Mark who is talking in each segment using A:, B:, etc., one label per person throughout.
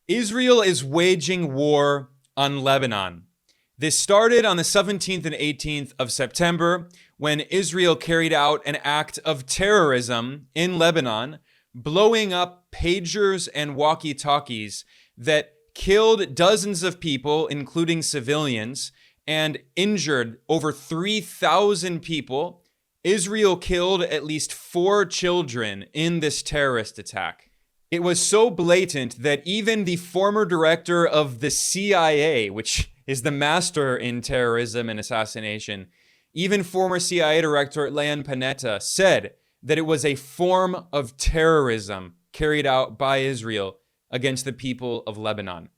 A: Israel is waging war on Lebanon. This started on the 17th and 18th of September when Israel carried out an act of terrorism in Lebanon, blowing up pagers and walkie-talkies that killed dozens of people, including civilians, and injured over 3,000 people. Israel killed at least 4 children in this terrorist attack. It was so blatant that even the former director of the CIA, which is the master in terrorism and assassination, even former CIA director Leon Panetta said that it was a form of terrorism carried out by Israel against the people of Lebanon.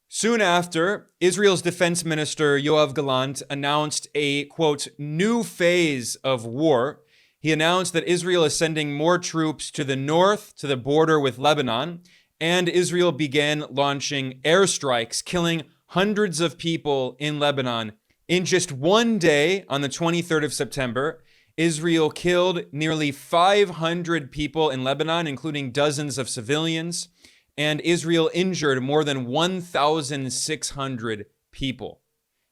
A: Soon after, Israel's defense minister Yoav Gallant announced a, quote, new phase of war. He announced that Israel is sending more troops to the north, to the border with Lebanon, and Israel began launching airstrikes, killing hundreds of people in Lebanon. In just one day, on the 23rd of September, Israel killed nearly 500 people in Lebanon, including dozens of civilians, and Israel injured more than 1,600 people.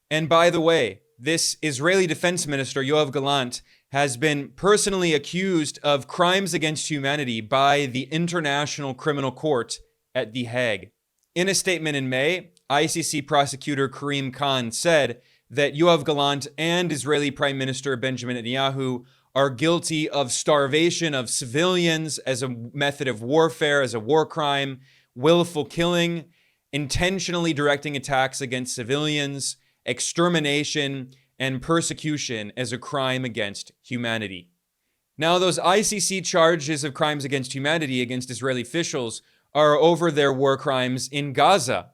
A: And by the way, this Israeli defense minister, Yoav Gallant, has been personally accused of crimes against humanity by the International Criminal Court at The Hague. In a statement in May, ICC prosecutor Karim Khan said that Yoav Gallant and Israeli Prime Minister Benjamin Netanyahu are guilty of starvation of civilians as a method of warfare, as a war crime, willful killing, intentionally directing attacks against civilians, extermination, and persecution as a crime against humanity. Now, those ICC charges of crimes against humanity against Israeli officials are over their war crimes in Gaza.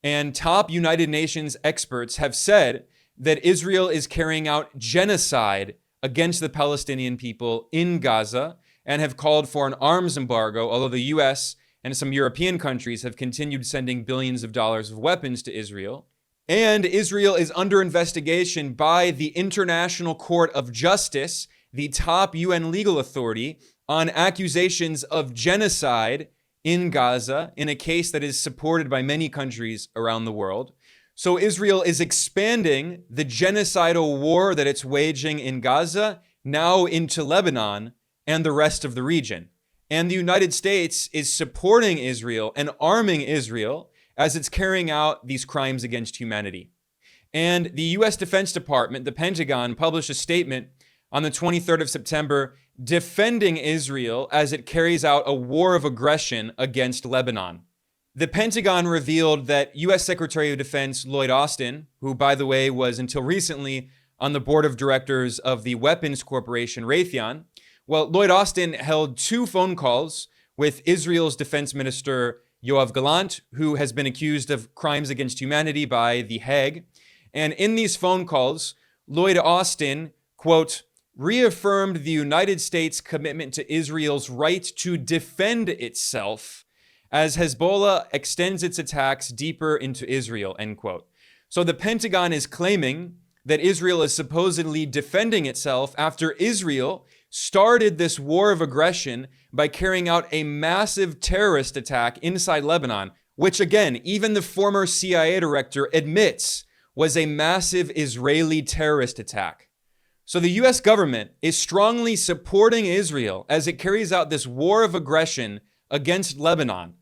A: And top United Nations experts have said that Israel is carrying out genocide against the Palestinian people in Gaza and have called for an arms embargo, although the US and some European countries have continued sending billions of dollars of weapons to Israel. And Israel is under investigation by the International Court of Justice, the top UN legal authority, on accusations of genocide in Gaza in a case that is supported by many countries around the world. So Israel is expanding the genocidal war that it's waging in Gaza now into Lebanon and the rest of the region. And the United States is supporting Israel and arming Israel as it's carrying out these crimes against humanity. And the US Defense Department, the Pentagon, published a statement on the 23rd of September defending Israel as it carries out a war of aggression against Lebanon. The Pentagon revealed that US Secretary of Defense Lloyd Austin, who, by the way, was until recently on the board of directors of the weapons corporation Raytheon, Lloyd Austin held 2 phone calls with Israel's defense minister Yoav Gallant, who has been accused of crimes against humanity by The Hague. And in these phone calls, Lloyd Austin, quote, reaffirmed the United States' commitment to Israel's right to defend itself as Hezbollah extends its attacks deeper into Israel, end quote. So the Pentagon is claiming that Israel is supposedly defending itself after Israel started this war of aggression by carrying out a massive terrorist attack inside Lebanon, which again, even the former CIA director admits was a massive Israeli terrorist attack. So the US government is strongly supporting Israel as it carries out this war of aggression against Lebanon.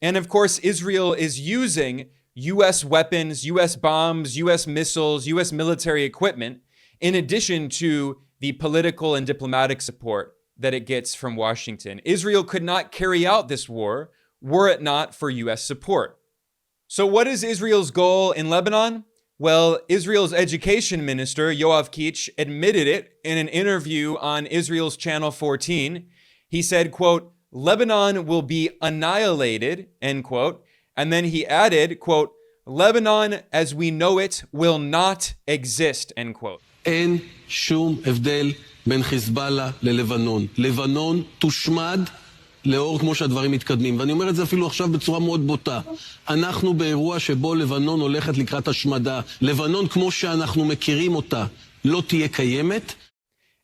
A: And of course, Israel is using US weapons, US bombs, US missiles, US military equipment, in addition to the political and diplomatic support that it gets from Washington. Israel could not carry out this war were it not for US support. So what is Israel's goal in Lebanon? Well, Israel's education minister, Yoav Kitch, admitted it in an interview on Israel's Channel 14. He said, quote, Lebanon will be annihilated, end quote. And then he added, quote, Lebanon as we know it will not exist, end quote.
B: אין שום הבדל בין חיזבאללה ללבנון. לבנון תושמד לאור כמו שהדברים מתקדמים. ואני אומר את זה אפילו עכשיו בצורה מאוד בוטה. אנחנו באירוע שבו לבנון הולכת לקראת השמדה. לבנון כמו שאנחנו מכירים אותה לא תהיה קיימת.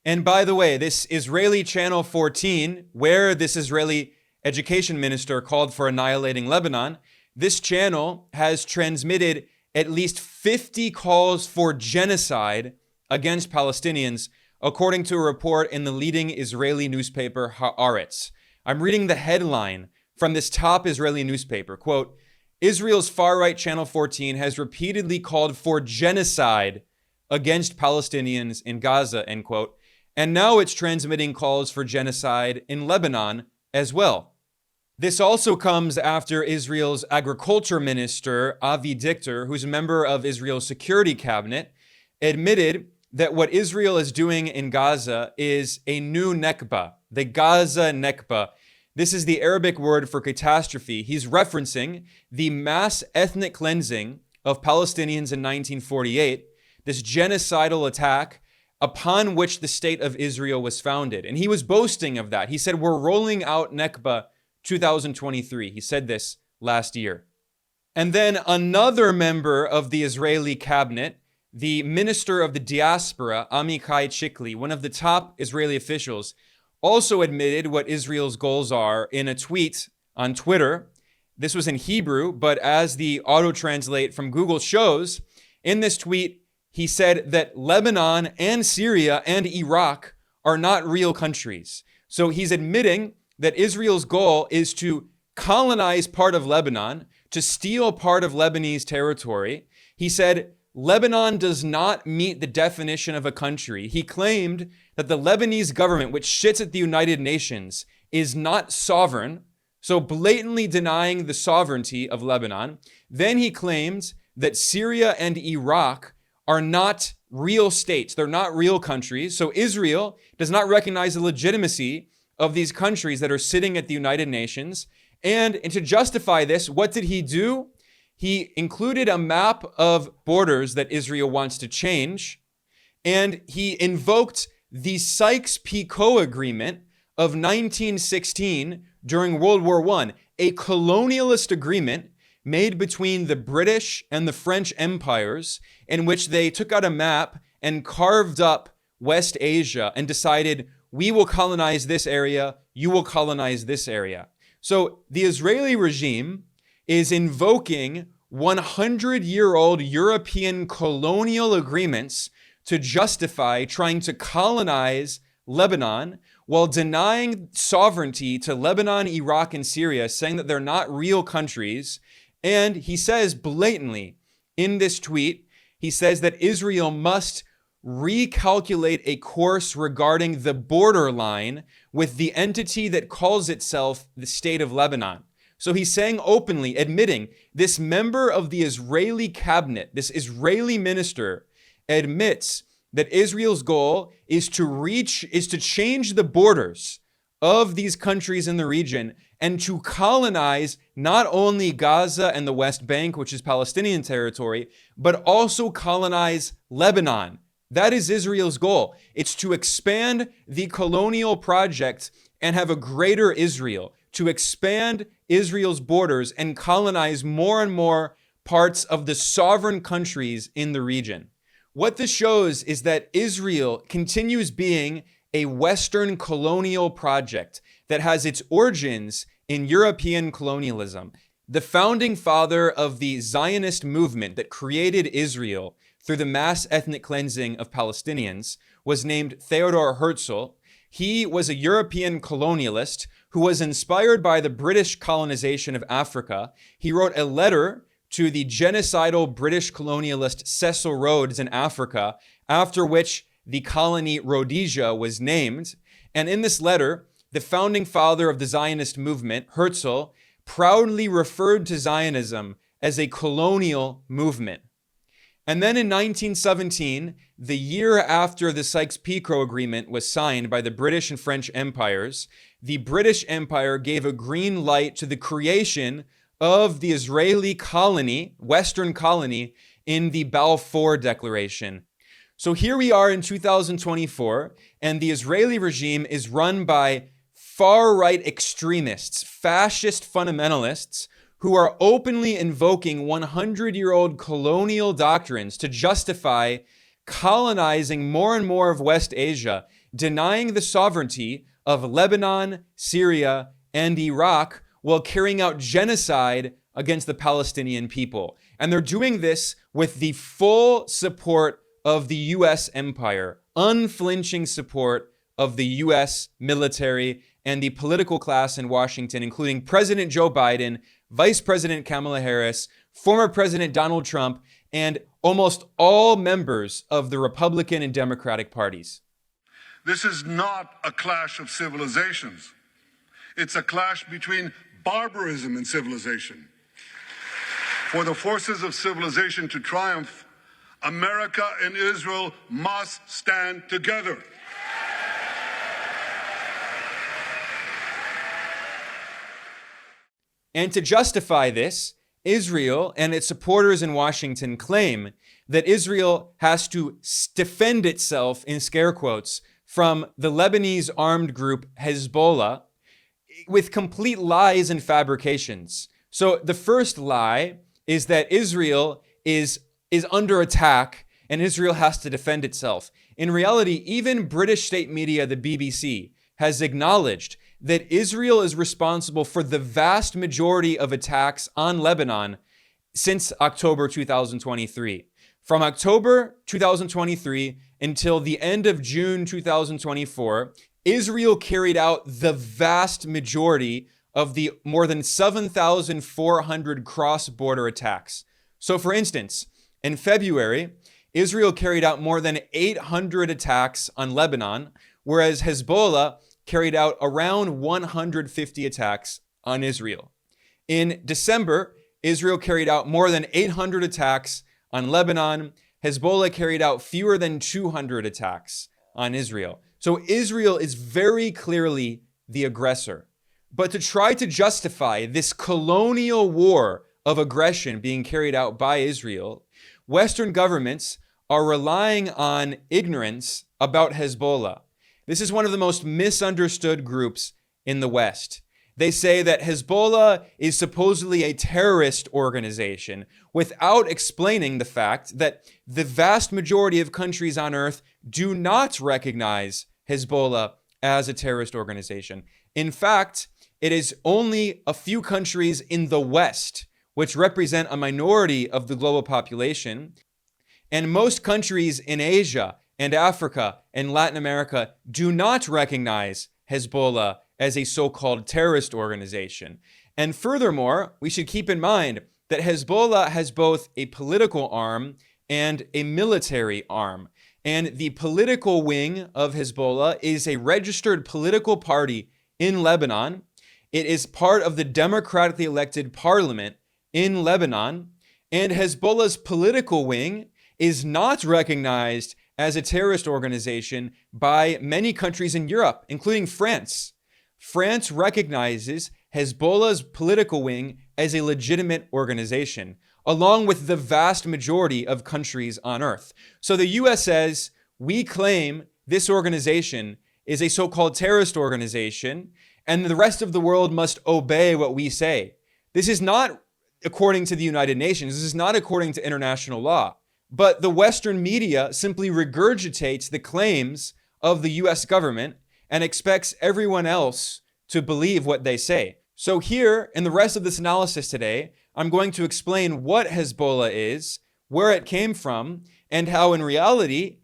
A: And by the way, this Israeli Channel 14, where this Israeli education minister called for annihilating Lebanon, This channel has transmitted at least 50 calls for genocide against Palestinians, according to a report in the leading Israeli newspaper Haaretz. I'm reading the headline from this top Israeli newspaper. Quote, Israel's far-right Channel 14 has repeatedly called for genocide against Palestinians in Gaza, end quote. And now it's transmitting calls for genocide in Lebanon as well. This also comes after Israel's agriculture minister, Avi Dichter, who's a member of Israel's security cabinet, admitted that what Israel is doing in Gaza is a new Nakba, the Gaza Nakba. This is the Arabic word for catastrophe. He's referencing the mass ethnic cleansing of Palestinians in 1948, this genocidal attack upon which the state of Israel was founded. And he was boasting of that. He said, we're rolling out Nakba 2023. He said this last year. And then another member of the Israeli cabinet, the minister of the diaspora, Amichai Chikli, one of the top Israeli officials, also admitted what Israel's goals are in a tweet on Twitter. This was in Hebrew, but as the auto-translate from Google shows, in this tweet, he said that Lebanon and Syria and Iraq are not real countries. So he's admitting that Israel's goal is to colonize part of Lebanon, to steal part of Lebanese territory. He said, Lebanon does not meet the definition of a country. He claimed that the Lebanese government, which sits at the United Nations, is not sovereign, so blatantly denying the sovereignty of Lebanon. Then he claimed that Syria and Iraq are not real states. They're not real countries. So Israel does not recognize the legitimacy of these countries that are sitting at the United Nations. And to justify this, what did he do? He included a map of borders that Israel wants to change, and he invoked the Sykes-Picot Agreement of 1916 during World War I, a colonialist agreement made between the British and the French empires, in which they took out a map and carved up West Asia and decided, we will colonize this area, you will colonize this area. So the Israeli regime is invoking 100-year-old European colonial agreements to justify trying to colonize Lebanon while denying sovereignty to Lebanon, Iraq, and Syria, saying that they're not real countries. And he says blatantly in this tweet, he says that Israel must recalculate a course regarding the borderline with the entity that calls itself the State of Lebanon. So he's saying openly, admitting, this member of the Israeli cabinet, this Israeli minister, admits that Israel's goal is to change the borders of these countries in the region and to colonize not only Gaza and the West Bank, which is Palestinian territory, but also colonize Lebanon. That is Israel's goal. It's to expand the colonial project and have a greater Israel, to expand Israel's borders and colonize more and more parts of the sovereign countries in the region. What this shows is that Israel continues being a Western colonial project that has its origins in European colonialism. The founding father of the Zionist movement that created Israel through the mass ethnic cleansing of Palestinians was named Theodor Herzl. He was a European colonialist who was inspired by the British colonization of Africa. He wrote a letter to the genocidal British colonialist Cecil Rhodes in Africa, after which the colony Rhodesia was named. And in this letter, the founding father of the Zionist movement, Herzl, proudly referred to Zionism as a colonial movement. And then in 1917, the year after the Sykes-Picot Agreement was signed by the British and French empires, the British Empire gave a green light to the creation of the Israeli colony, Western colony, in the Balfour Declaration. So here we are in 2024, and the Israeli regime is run by far-right extremists, fascist fundamentalists, who are openly invoking 100-year-old colonial doctrines to justify colonizing more and more of West Asia, denying the sovereignty of Lebanon, Syria, and Iraq, while carrying out genocide against the Palestinian people. And they're doing this with the full support of the US empire, unflinching support of the US military and the political class in Washington, including President Joe Biden, Vice President Kamala Harris, former President Donald Trump, and almost all members of the Republican and Democratic parties.
C: This is not a clash of civilizations. It's a clash between barbarism and civilization. For the forces of civilization to triumph, America and Israel must stand together.
A: And to justify this, Israel and its supporters in Washington claim that Israel has to defend itself, in scare quotes, from the Lebanese armed group Hezbollah with complete lies and fabrications. So the first lie is that Israel is under attack and Israel has to defend itself. In reality, even British state media, the BBC, has acknowledged that Israel is responsible for the vast majority of attacks on Lebanon since October 2023. From October 2023 until the end of June 2024, Israel carried out the vast majority of the more than 7,400 cross-border attacks. So for instance, in February, Israel carried out more than 800 attacks on Lebanon, whereas Hezbollah carried out around 150 attacks on Israel. In December, Israel carried out more than 800 attacks on Lebanon. Hezbollah carried out fewer than 200 attacks on Israel. So Israel is very clearly the aggressor. But to try to justify this colonial war of aggression being carried out by Israel, Western governments are relying on ignorance about Hezbollah. This is one of the most misunderstood groups in the West. They say that Hezbollah is supposedly a terrorist organization without explaining the fact that the vast majority of countries on earth do not recognize Hezbollah as a terrorist organization. In fact, it is only a few countries in the West, which represent a minority of the global population, and most countries in Asia and Africa and Latin America do not recognize Hezbollah as a so-called terrorist organization. And furthermore, we should keep in mind that Hezbollah has both a political arm and a military arm. And the political wing of Hezbollah is a registered political party in Lebanon. It is part of the democratically elected parliament in Lebanon. And Hezbollah's political wing is not recognized as a terrorist organization by many countries in Europe, including France. France recognizes Hezbollah's political wing as a legitimate organization, along with the vast majority of countries on earth. So the US says, we claim this organization is a so-called terrorist organization, and the rest of the world must obey what we say. This is not according to the United Nations. This is not according to international law. But the Western media simply regurgitates the claims of the US government and expects everyone else to believe what they say. So here, in the rest of this analysis today, I'm going to explain what Hezbollah is, where it came from, and how in reality,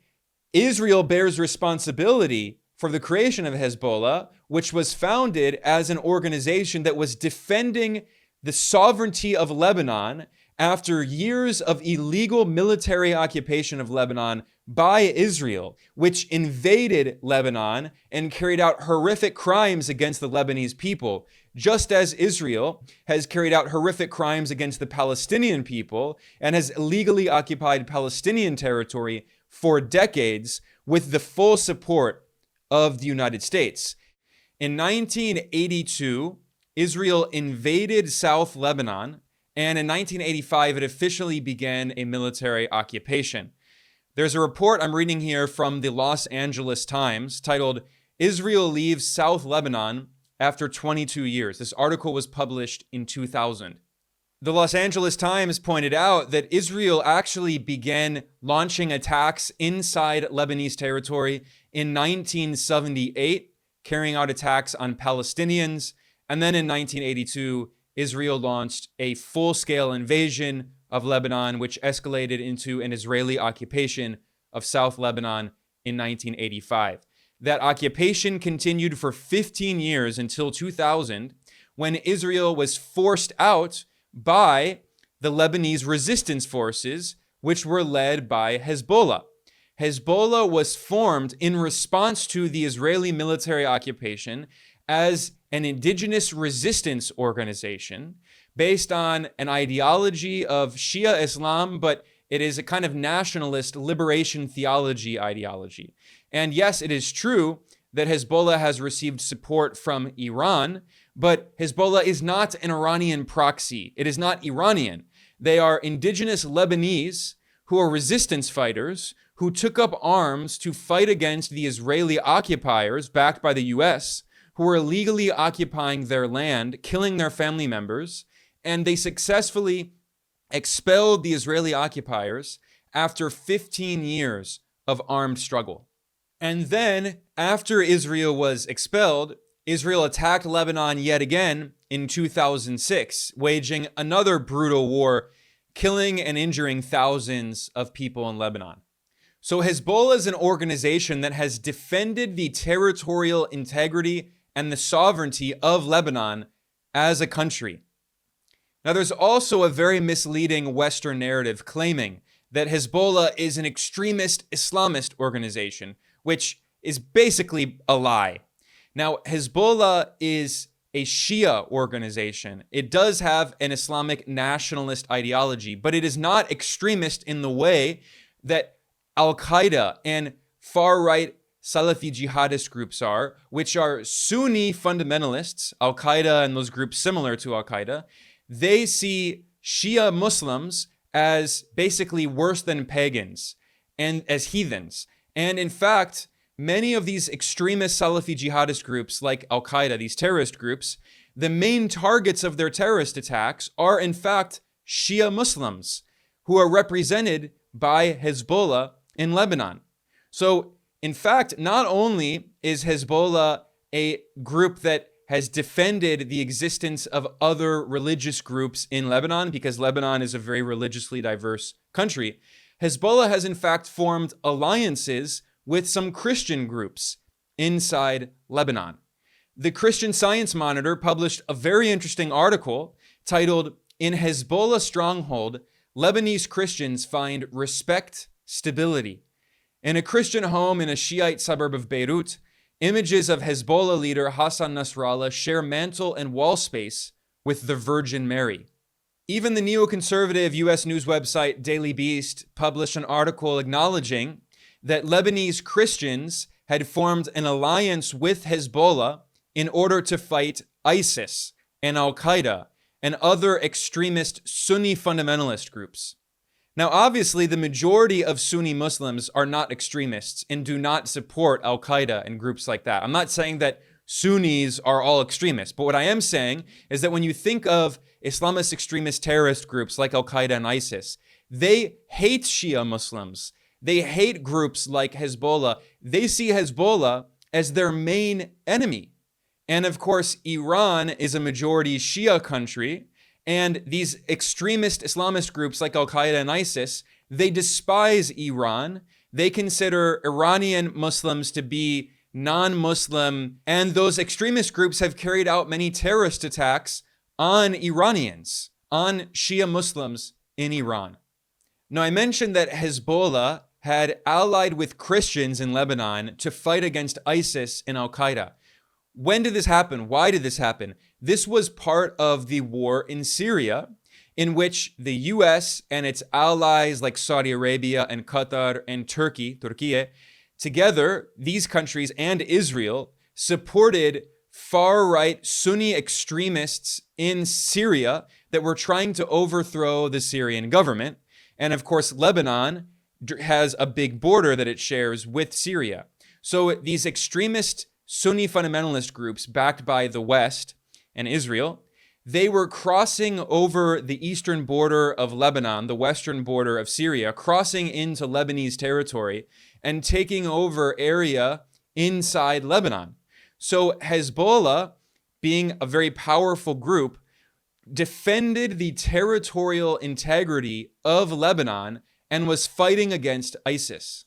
A: Israel bears responsibility for the creation of Hezbollah, which was founded as an organization that was defending the sovereignty of Lebanon after years of illegal military occupation of Lebanon by Israel, which invaded Lebanon and carried out horrific crimes against the Lebanese people, just as Israel has carried out horrific crimes against the Palestinian people and has illegally occupied Palestinian territory for decades with the full support of the United States. In 1982, Israel invaded South Lebanon, and in 1985, it officially began a military occupation. There's a report I'm reading here from the Los Angeles Times titled, "Israel Leaves South Lebanon After 22 Years." This article was published in 2000. The Los Angeles Times pointed out that Israel actually began launching attacks inside Lebanese territory in 1978, carrying out attacks on Palestinians. And then in 1982, Israel launched a full-scale invasion of Lebanon, which escalated into an Israeli occupation of South Lebanon in 1985. That occupation continued for 15 years until 2000, when Israel was forced out by the Lebanese resistance forces, which were led by Hezbollah. Hezbollah was formed in response to the Israeli military occupation as an indigenous resistance organization based on an ideology of Shia Islam, but it is a kind of nationalist liberation theology ideology. And yes, it is true that Hezbollah has received support from Iran, but Hezbollah is not an Iranian proxy. It is not Iranian. They are indigenous Lebanese who are resistance fighters who took up arms to fight against the Israeli occupiers backed by the US, who were illegally occupying their land, killing their family members, and they successfully expelled the Israeli occupiers after 15 years of armed struggle. And then, after Israel was expelled, Israel attacked Lebanon yet again in 2006, waging another brutal war, killing and injuring thousands of people in Lebanon. So Hezbollah is an organization that has defended the territorial integrity and the sovereignty of Lebanon as a country. Now, there's also a very misleading Western narrative claiming that Hezbollah is an extremist Islamist organization, which is basically a lie. Now, Hezbollah is a Shia organization. It does have an Islamic nationalist ideology, but it is not extremist in the way that Al-Qaeda and far-right Salafi jihadist groups are, which are Sunni fundamentalists, Al-Qaeda and those groups similar to Al-Qaeda. They see Shia Muslims as basically worse than pagans and as heathens. And in fact, many of these extremist Salafi jihadist groups like Al-Qaeda, these terrorist groups, the main targets of their terrorist attacks are in fact Shia Muslims who are represented by Hezbollah in Lebanon. So in fact, not only is Hezbollah a group that has defended the existence of other religious groups in Lebanon, because Lebanon is a very religiously diverse country, Hezbollah has in fact formed alliances with some Christian groups inside Lebanon. The Christian Science Monitor published a very interesting article titled, "In Hezbollah Stronghold, Lebanese Christians Find Respect, Stability." In a Christian home in a Shiite suburb of Beirut, images of Hezbollah leader Hassan Nasrallah share mantle and wall space with the Virgin Mary. Even the neoconservative US news website Daily Beast published an article acknowledging that Lebanese Christians had formed an alliance with Hezbollah in order to fight ISIS and Al-Qaeda and other extremist Sunni fundamentalist groups. Now, obviously, the majority of Sunni Muslims are not extremists and do not support Al-Qaeda and groups like that. I'm not saying that Sunnis are all extremists, but what I am saying is that when you think of Islamist extremist terrorist groups like Al-Qaeda and ISIS, they hate Shia Muslims. They hate groups like Hezbollah. They see Hezbollah as their main enemy. And of course, Iran is a majority Shia country, and these extremist Islamist groups like Al-Qaeda and ISIS, they despise Iran. They consider Iranian Muslims to be non-Muslim, and those extremist groups have carried out many terrorist attacks on Iranians, on Shia Muslims in Iran. Now, I mentioned that Hezbollah had allied with Christians in Lebanon to fight against ISIS and Al-Qaeda. When did this happen? Why did this happen? This was part of the war in Syria, in which the US and its allies like Saudi Arabia and Qatar and Turkey, together, these countries and Israel supported far-right Sunni extremists in Syria that were trying to overthrow the Syrian government. And of course, Lebanon has a big border that it shares with Syria. So these extremist Sunni fundamentalist groups backed by the West and Israel, they were crossing over the eastern border of Lebanon, the western border of Syria, crossing into Lebanese territory and taking over area inside Lebanon. So Hezbollah, being a very powerful group, defended the territorial integrity of Lebanon and was fighting against ISIS.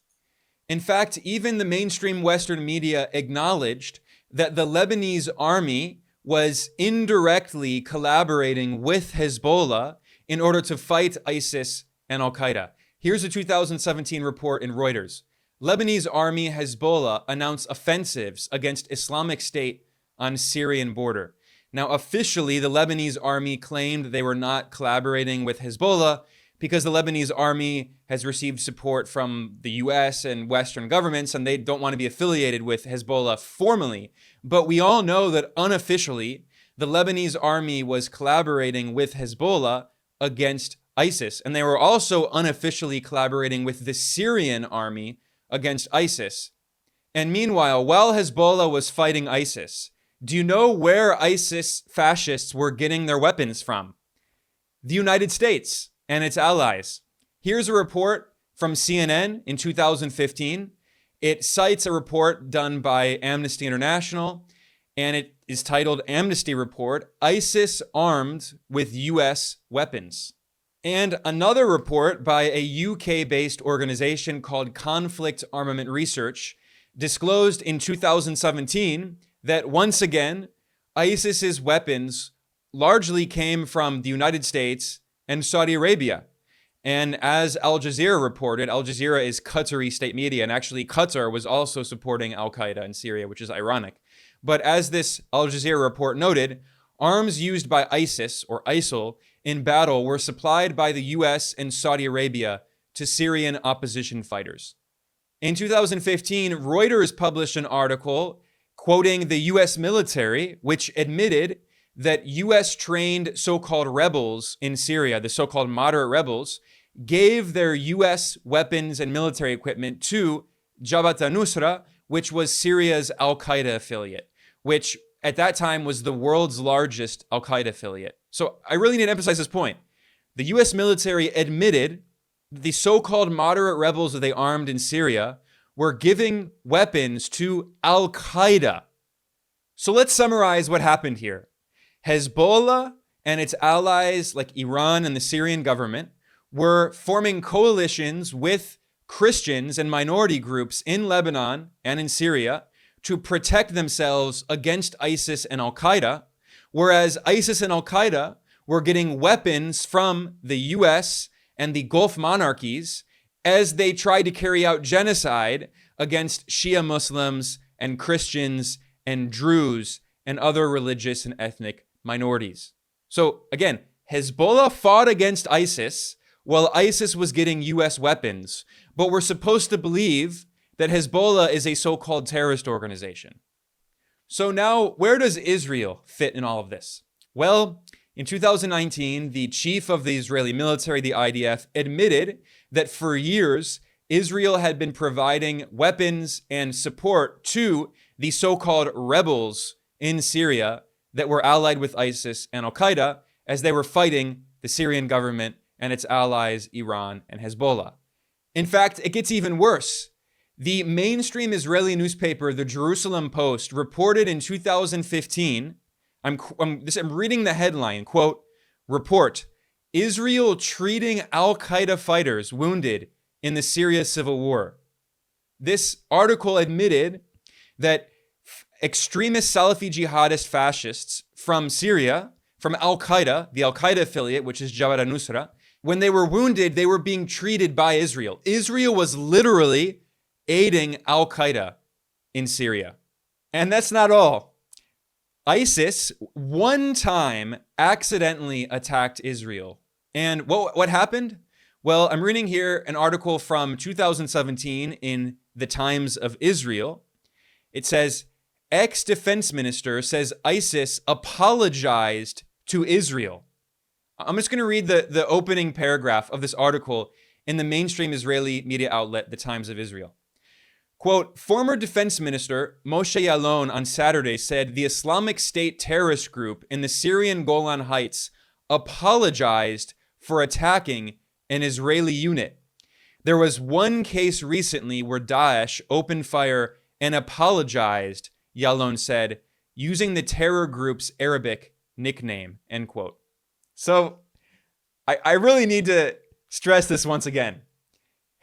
A: In fact, even the mainstream Western media acknowledged that the Lebanese army was indirectly collaborating with Hezbollah in order to fight ISIS and Al-Qaeda. Here's a 2017 report in Reuters. Lebanese army Hezbollah announced offensives against Islamic State on Syrian border. Now, officially, the Lebanese army claimed they were not collaborating with Hezbollah because the Lebanese army has received support from the US and Western governments, and they don't want to be affiliated with Hezbollah formally. But we all know that unofficially, the Lebanese army was collaborating with Hezbollah against ISIS. And they were also unofficially collaborating with the Syrian army against ISIS. And meanwhile, while Hezbollah was fighting ISIS, do you know where ISIS fascists were getting their weapons from? The United States and its allies. Here's a report from CNN in 2015. It cites a report done by Amnesty International, and it is titled Amnesty Report, ISIS Armed with US Weapons. And another report by a UK-based organization called Conflict Armament Research disclosed in 2017 that once again, ISIS's weapons largely came from the United States and Saudi Arabia. And as Al Jazeera reported, Al Jazeera is Qatari state media, and actually Qatar was also supporting Al-Qaeda in Syria, which is ironic. But as this Al Jazeera report noted, arms used by ISIS or ISIL in battle were supplied by the US and Saudi Arabia to Syrian opposition fighters. In 2015, Reuters published an article quoting the US military, which admitted that US-trained so-called rebels in Syria, the so-called moderate rebels, gave their US weapons and military equipment to Jabhat al-Nusra, which was Syria's Al-Qaeda affiliate, which at that time was the world's largest Al-Qaeda affiliate. So I really need to emphasize this point. The US military admitted that the so-called moderate rebels that they armed in Syria were giving weapons to Al-Qaeda. So let's summarize what happened here. Hezbollah and its allies like Iran and the Syrian government were forming coalitions with Christians and minority groups in Lebanon and in Syria to protect themselves against ISIS and Al-Qaeda, whereas ISIS and Al-Qaeda were getting weapons from the US and the Gulf monarchies as they tried to carry out genocide against Shia Muslims and Christians and Druze and other religious and ethnic minorities. So again, Hezbollah fought against ISIS while ISIS was getting US weapons, but we're supposed to believe that Hezbollah is a so-called terrorist organization. So now, where does Israel fit in all of this? Well, in 2019, the chief of the Israeli military, the IDF, admitted that for years, Israel had been providing weapons and support to the so-called rebels in Syria that were allied with ISIS and Al-Qaeda as they were fighting the Syrian government and its allies, Iran and Hezbollah. In fact, it gets even worse. The mainstream Israeli newspaper, the Jerusalem Post, reported in 2015, I'm reading the headline, quote, report, Israel treating Al-Qaeda fighters wounded in the Syria civil war. This article admitted that extremist Salafi jihadist fascists from Syria, from Al-Qaeda, the Al-Qaeda affiliate, which is Jabhat al-Nusra, when they were wounded, they were being treated by Israel. Israel was literally aiding Al-Qaeda in Syria. And that's not all. ISIS one time accidentally attacked Israel. And what happened? Well, I'm reading here an article from 2017 in the Times of Israel. It says, ex-defense minister says ISIS apologized to Israel. I'm just going to read the opening paragraph of this article in the mainstream Israeli media outlet, the Times of Israel. Quote, former defense minister Moshe Yaalon on Saturday said the Islamic State terrorist group in the Syrian Golan Heights apologized for attacking an Israeli unit. There was one case recently where Daesh opened fire and apologized, Yaalon said, using the terror group's Arabic nickname, end quote. So I really need to stress this once again.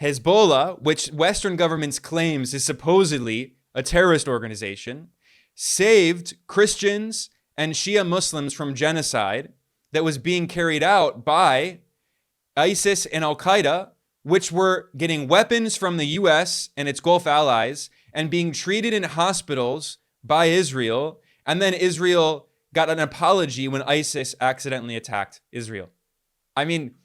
A: Hezbollah, which Western governments claims is supposedly a terrorist organization, saved Christians and Shia Muslims from genocide that was being carried out by ISIS and Al-Qaeda, which were getting weapons from the US and its Gulf allies and being treated in hospitals by Israel. And then Israel got an apology when ISIS accidentally attacked Israel. I mean,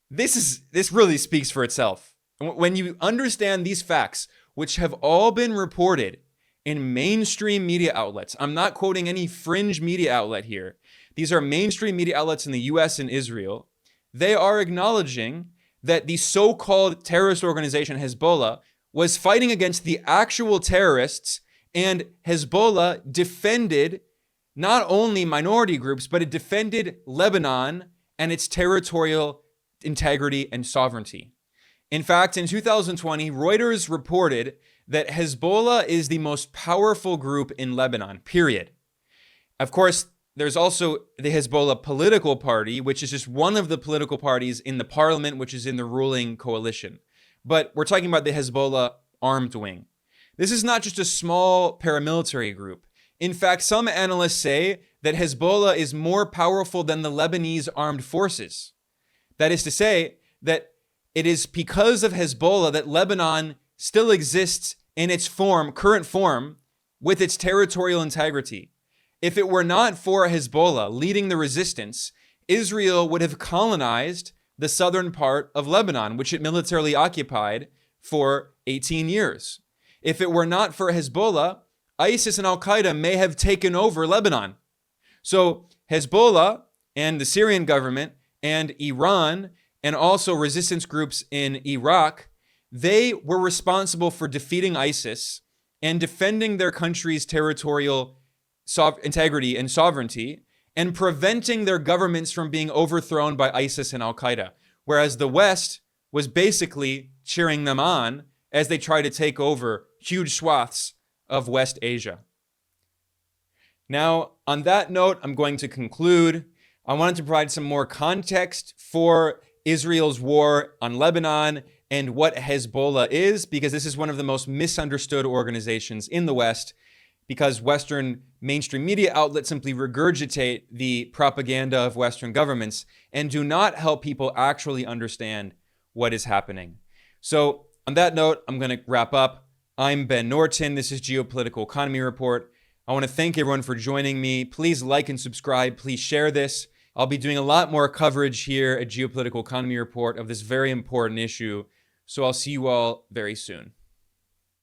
A: this really speaks for itself. When you understand these facts, which have all been reported in mainstream media outlets, I'm not quoting any fringe media outlet here. These are mainstream media outlets in the US and Israel. They are acknowledging that the so-called terrorist organization Hezbollah was fighting against the actual terrorists, and Hezbollah defended not only minority groups, but it defended Lebanon and its territorial integrity and sovereignty. In fact, in 2020, Reuters reported that Hezbollah is the most powerful group in Lebanon, period. Of course, there's also the Hezbollah political party, which is just one of the political parties in the parliament, which is in the ruling coalition. But we're talking about the Hezbollah armed wing. This is not just a small paramilitary group. In fact, some analysts say that Hezbollah is more powerful than the Lebanese armed forces. That is to say that it is because of Hezbollah that Lebanon still exists in its current form, with its territorial integrity. If it were not for Hezbollah leading the resistance, Israel would have colonized the southern part of Lebanon, which it militarily occupied for 18 years. If it were not for Hezbollah, ISIS and Al-Qaeda may have taken over Lebanon. So Hezbollah and the Syrian government and Iran and also resistance groups in Iraq, they were responsible for defeating ISIS and defending their country's territorial integrity and sovereignty and preventing their governments from being overthrown by ISIS and Al-Qaeda, whereas the West was basically cheering them on as they try to take over huge swaths of West Asia. Now, on that note, I'm going to conclude. I wanted to provide some more context for Israel's war on Lebanon and what Hezbollah is, because this is one of the most misunderstood organizations in the West, because Western mainstream media outlets simply regurgitate the propaganda of Western governments and do not help people actually understand what is happening. So on that note, I'm going to wrap up. I'm Ben Norton. This is Geopolitical Economy Report. I want to thank everyone for joining me. Please like and subscribe. Please share this. I'll be doing a lot more coverage here at Geopolitical Economy Report of this very important issue. So I'll see you all very soon.